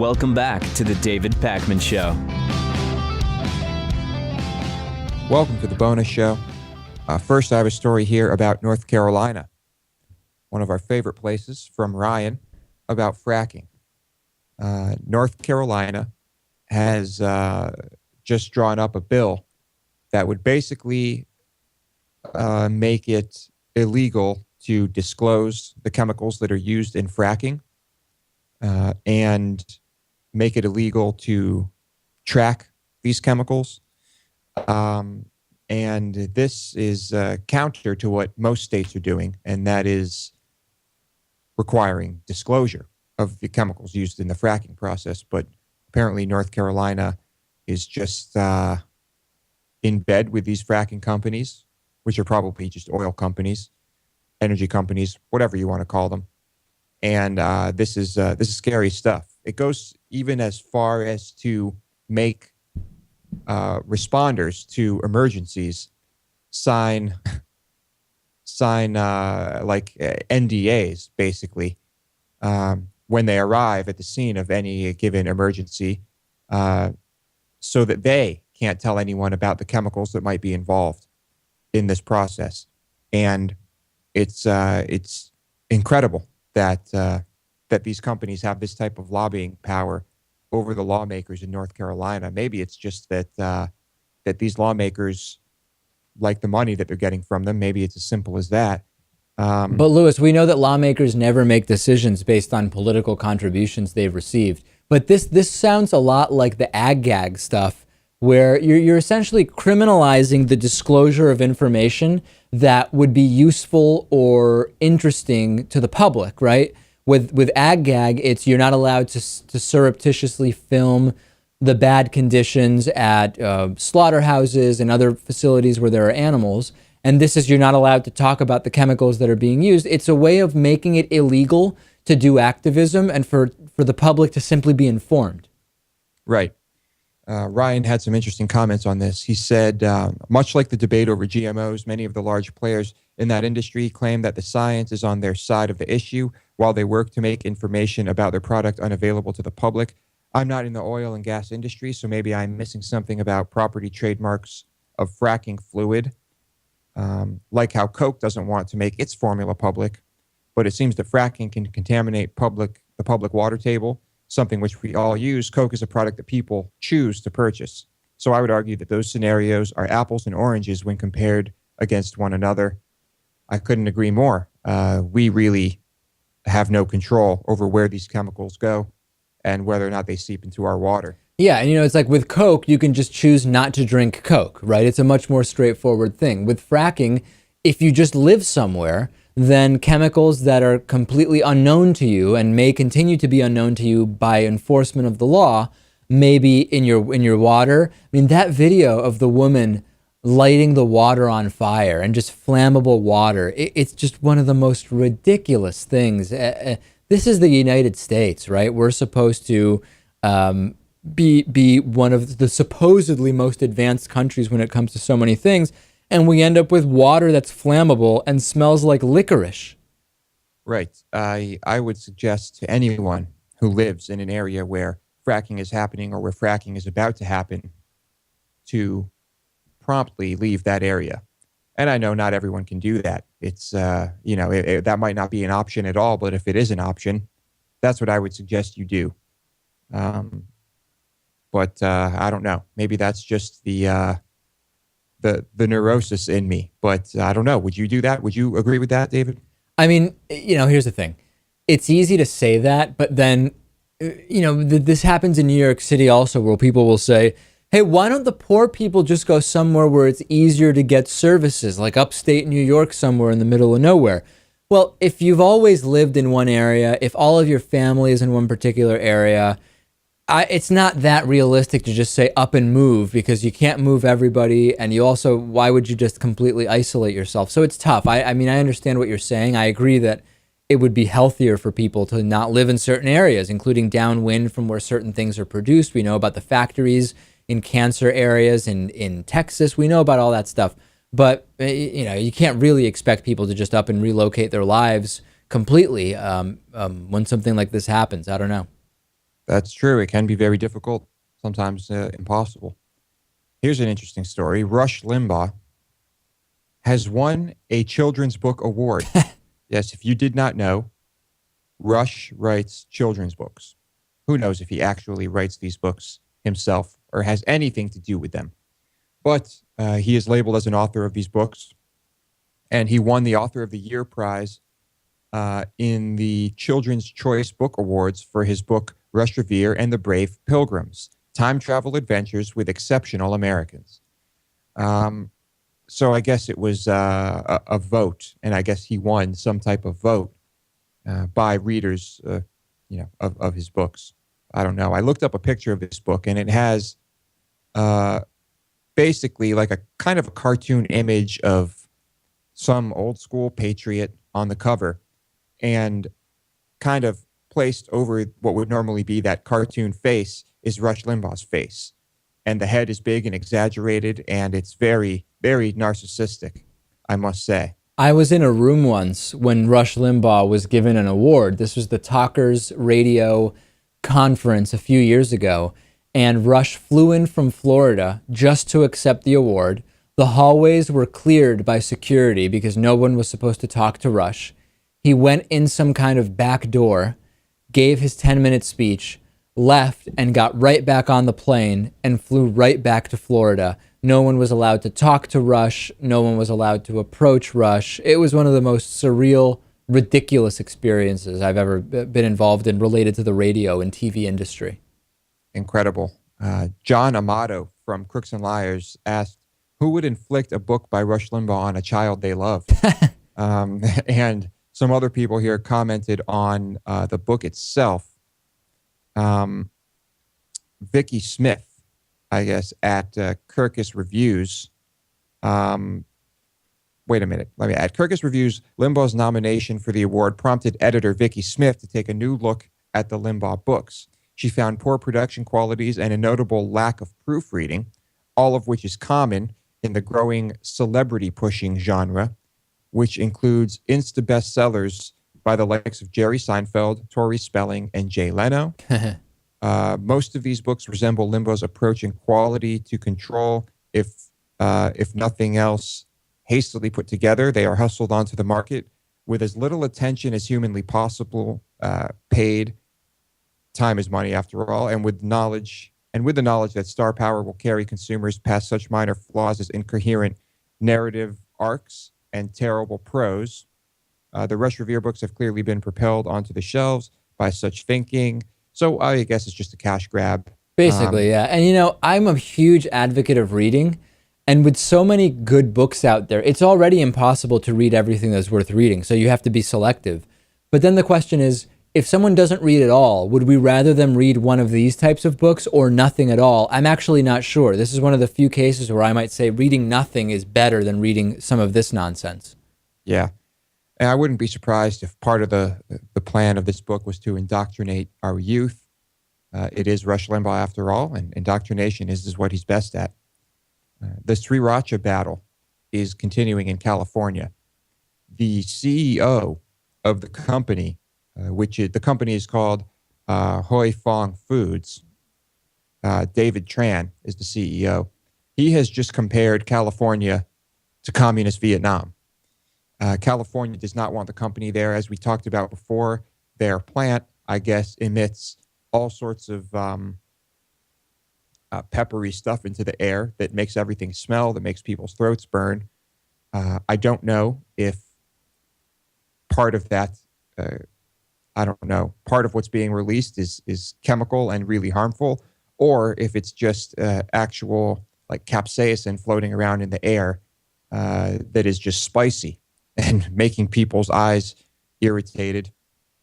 Welcome back to the David Pakman Show. Welcome to the bonus show. First, I have a story here about North Carolina, one of our favorite places, from Ryan, about fracking. North Carolina has just drawn up a bill that would basically make it illegal to disclose the chemicals that are used in fracking and make it illegal to track these chemicals. And this is counter to what most states are doing, and that is requiring disclosure of the chemicals used in the fracking process. But apparently North Carolina is just in bed with these fracking companies, which are probably just oil companies, energy companies, whatever you want to call them. And this is scary stuff. It goes even as far as to make responders to emergencies sign like NDAs, basically, when they arrive at the scene of any given emergency, so that they can't tell anyone about the chemicals that might be involved in this process. And it's incredible that these companies have this type of lobbying power over the lawmakers in North Carolina. Maybe it's just that these lawmakers like the money that they're getting from them. Maybe it's as simple as that. But Lewis, we know that lawmakers never make decisions based on political contributions they've received. But this sounds a lot like the ag-gag stuff, where you're essentially criminalizing the disclosure of information that would be useful or interesting to the public, right? With ag-gag, it's you're not allowed to surreptitiously film the bad conditions at slaughterhouses and other facilities where there are animals. And this is you're not allowed to talk about the chemicals that are being used. It's a way of making it illegal to do activism and for the public to simply be informed. Right. Ryan had some interesting comments on this. He said, much like the debate over GMOs, many of the large players in that industry claim that the science is on their side of the issue while they work to make information about their product unavailable to the public. I'm not in the oil and gas industry, so maybe I'm missing something about property trademarks of fracking fluid, like how Coke doesn't want to make its formula public, but it seems that fracking can contaminate the public water table, something which we all use. Coke is a product that people choose to purchase. So I would argue that those scenarios are apples and oranges when compared against one another. I couldn't agree more. We really have no control over where these chemicals go and whether or not they seep into our water. Yeah, and it's like with Coke, you can just choose not to drink Coke, right? It's a much more straightforward thing. With fracking, if you just live somewhere, then chemicals that are completely unknown to you and may continue to be unknown to you by enforcement of the law may be in your water. I mean, that video of the woman lighting the water on fire and just flammable water, it's just one of the most ridiculous things. This is the United States, right? We're supposed to be one of the supposedly most advanced countries when it comes to so many things, and we end up with water that's flammable and smells like licorice. Right. I would suggest to anyone who lives in an area where fracking is happening or where fracking is about to happen to promptly leave that area. And I know not everyone can do that. It's, that might not be an option at all, but if it is an option, that's what I would suggest you do. But I don't know. Maybe that's just the neurosis in me. But I don't know. Would you do that? Would you agree with that, David? I mean, here's the thing. It's easy to say that, but then, this happens in New York City also, where people will say, hey, why don't the poor people just go somewhere where it's easier to get services, like upstate New York somewhere in the middle of nowhere? Well, if you've always lived in one area, if all of your family is in one particular area, it's not that realistic to just say up and move, because you can't move everybody, and you also, why would you just completely isolate yourself? So it's tough. I mean, I understand what you're saying. I agree that it would be healthier for people to not live in certain areas, including downwind from where certain things are produced. We know about the factories in cancer areas in Texas. We know about all that stuff. But, you can't really expect people to just up and relocate their lives completely when something like this happens. I don't know. That's true. It can be very difficult, sometimes impossible. Here's an interesting story. Rush Limbaugh has won a children's book award. Yes, if you did not know, Rush writes children's books. Who knows if he actually writes these books himself or has anything to do with them. But he is labeled as an author of these books, and he won the Author of the Year prize in the Children's Choice Book Awards for his book, Rush Revere and the Brave Pilgrims, Time Travel Adventures with Exceptional Americans. So I guess it was a vote, and I guess he won some type of vote by readers, of his books. I don't know. I looked up a picture of this book, and it has basically like a kind of a cartoon image of some old school patriot on the cover, and kind of placed over what would normally be that cartoon face is Rush Limbaugh's face. And the head is big and exaggerated, and it's very, very narcissistic, I must say. I was in a room once when Rush Limbaugh was given an award. This was the Talkers Radio conference a few years ago, and Rush flew in from Florida just to accept the award. The hallways were cleared by security because no one was supposed to talk to Rush. He went in some kind of back door, gave his 10-minute speech, left, and got right back on the plane and flew right back to Florida. No one was allowed to talk to Rush. No one was allowed to approach Rush. It was one of the most surreal, ridiculous experiences I've ever been involved in related to the radio and TV industry. Incredible. John Amato from Crooks and Liars asked, who would inflict a book by Rush Limbaugh on a child they loved? And some other people here commented on the book itself. Vicky Smith, I guess, at Kirkus Reviews. Wait a minute. Let me add. Kirkus Reviews, Limbaugh's nomination for the award prompted editor Vicky Smith to take a new look at the Limbaugh books. She found poor production qualities and a notable lack of proofreading, all of which is common in the growing celebrity-pushing genre, which includes Insta bestsellers by the likes of Jerry Seinfeld, Tori Spelling, and Jay Leno. Most of these books resemble Limbaugh's approach in quality to control. If nothing else, hastily put together, they are hustled onto the market with as little attention as humanly possible, paid. Time is money, after all, and with the knowledge that star power will carry consumers past such minor flaws as incoherent narrative arcs and terrible prose. The Rush Revere books have clearly been propelled onto the shelves by such thinking. So I guess it's just a cash grab. Basically, yeah. And I'm a huge advocate of reading. And with so many good books out there, it's already impossible to read everything that's worth reading. So you have to be selective. But then the question is, if someone doesn't read at all, would we rather them read one of these types of books or nothing at all? I'm actually not sure. This is one of the few cases where I might say reading nothing is better than reading some of this nonsense. Yeah. And I wouldn't be surprised if part of the plan of this book was to indoctrinate our youth. It is Rush Limbaugh, after all, and indoctrination is what he's best at. The Sriracha battle is continuing in California. The CEO of the company, the company is called Hoi Fong Foods, David Tran is the CEO. He has just compared California to communist Vietnam. California does not want the company there. As we talked about before, their plant, I guess, emits all sorts of peppery stuff into the air that makes everything smell, that makes people's throats burn. I don't know if part of that, part of what's being released is chemical and really harmful, or if it's just actual like capsaicin floating around in the air that is just spicy and making people's eyes irritated.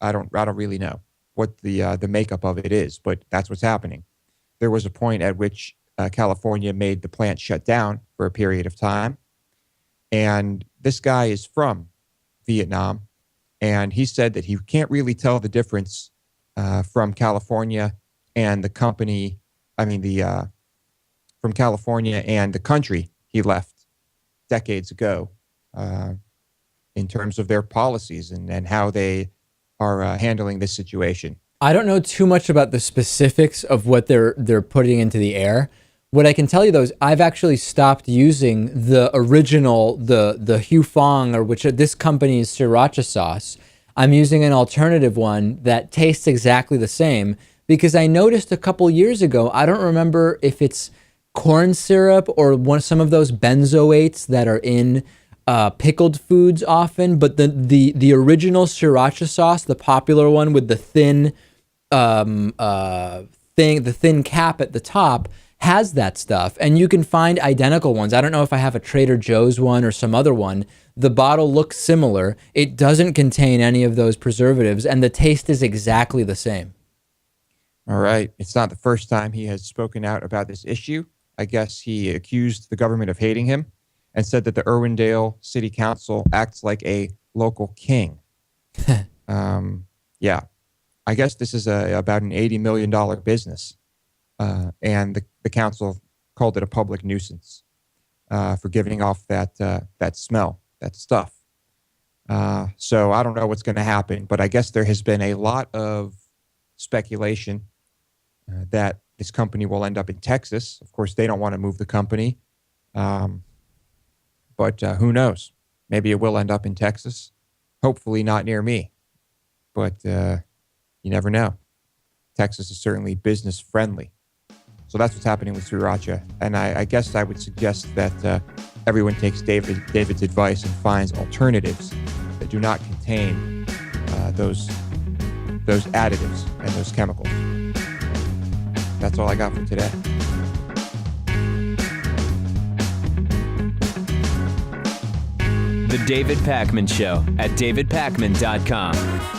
I don't really know what the makeup of it is, but that's what's happening. There was a point at which California made the plant shut down for a period of time, and this guy is from Vietnam, and he said that he can't really tell the difference from California and the company. From California and the country he left decades ago, in terms of their policies and how they are handling this situation. I don't know too much about the specifics of what they're putting into the air. What I can tell you though is I've actually stopped using the original, the Hue Fong, or which this company's sriracha sauce. I'm using an alternative one that tastes exactly the same because I noticed a couple years ago, I don't remember if it's corn syrup or some of those benzoates that are in pickled foods often, but the original sriracha sauce, the popular one with the thin the thin cap at the top, has that stuff, and you can find identical ones. I don't know if I have a Trader Joe's one or some other one. The bottle looks similar. It doesn't contain any of those preservatives, and the taste is exactly the same. All right. It's not the first time he has spoken out about this issue. I guess he accused the government of hating him and said that the Irwindale City Council acts like a local king. Yeah. I guess this is about an $80 million business. And the council called it a public nuisance for giving off that smell, that stuff. So I don't know what's going to happen, but I guess there has been a lot of speculation that this company will end up in Texas. Of course, they don't want to move the company, but who knows? Maybe it will end up in Texas. Hopefully not near me, but you never know. Texas is certainly business friendly. So that's what's happening with sriracha. And I guess I would suggest that everyone takes David's advice and finds alternatives that do not contain those additives and those chemicals. That's all I got for today. The David Pakman Show at davidpakman.com.